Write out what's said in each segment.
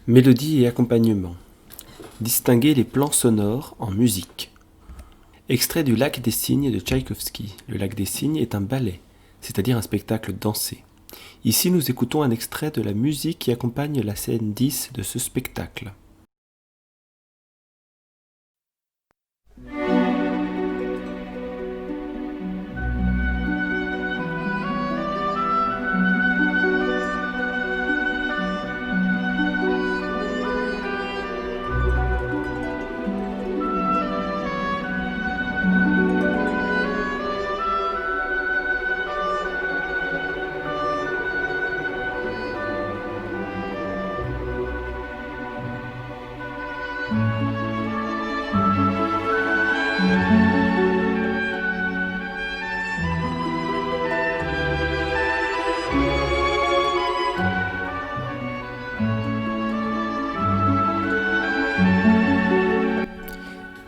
Mélodie et accompagnement. Distinguer les plans sonores en musique. Extrait du Lac des Cygnes de Tchaïkovski. Le Lac des Cygnes est un ballet, c'est-à-dire un spectacle dansé. Ici, nous écoutons un extrait de la musique qui accompagne la scène 10 de ce spectacle.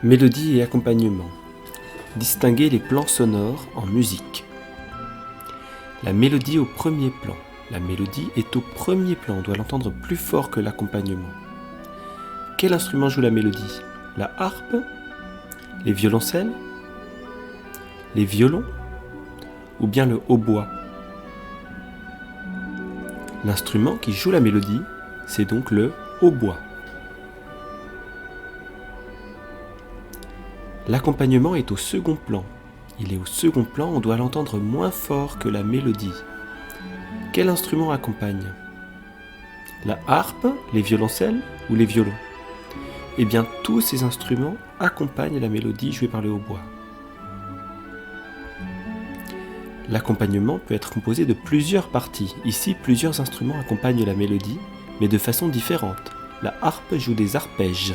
Mélodie et accompagnement. Distinguer les plans sonores en musique. La mélodie au premier plan. La mélodie est au premier plan, on doit l'entendre plus fort que l'accompagnement. Quel instrument joue la mélodie? La harpe? Les violoncelles? Les violons? Ou bien le hautbois? L'instrument qui joue la mélodie, c'est donc le hautbois. L'accompagnement est au second plan. Il est au second plan, on doit l'entendre moins fort que la mélodie. Quel instrument accompagne? La harpe, les violoncelles ou les violons? Eh bien, tous ces instruments accompagnent la mélodie jouée par le hautbois. L'accompagnement peut être composé de plusieurs parties. Ici, plusieurs instruments accompagnent la mélodie, mais de façon différente. La harpe joue des arpèges.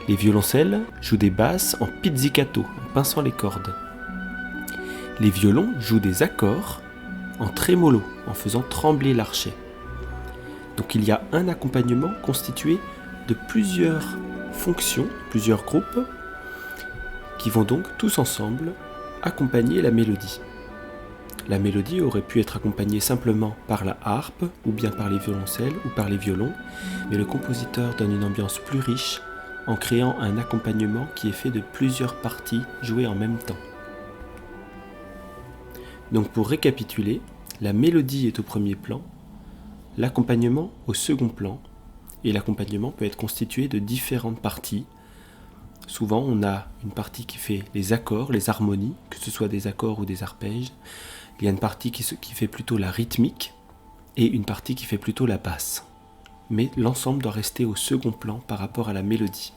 Les violoncelles jouent des basses en pizzicato, en pinçant les cordes. Les violons jouent des accords en trémolo, en faisant trembler l'archet. Donc il y a un accompagnement constitué de plusieurs fonctions, plusieurs groupes, qui vont donc tous ensemble accompagner la mélodie. La mélodie aurait pu être accompagnée simplement par la harpe, ou bien par les violoncelles, ou par les violons, mais le compositeur donne une ambiance plus riche en créant un accompagnement qui est fait de plusieurs parties jouées en même temps. Donc pour récapituler, la mélodie est au premier plan, l'accompagnement au second plan, et l'accompagnement peut être constitué de différentes parties. Souvent on a une partie qui fait les accords, les harmonies, que ce soit des accords ou des arpèges. Il y a une partie qui fait plutôt la rythmique, et une partie qui fait plutôt la basse. Mais l'ensemble doit rester au second plan par rapport à la mélodie.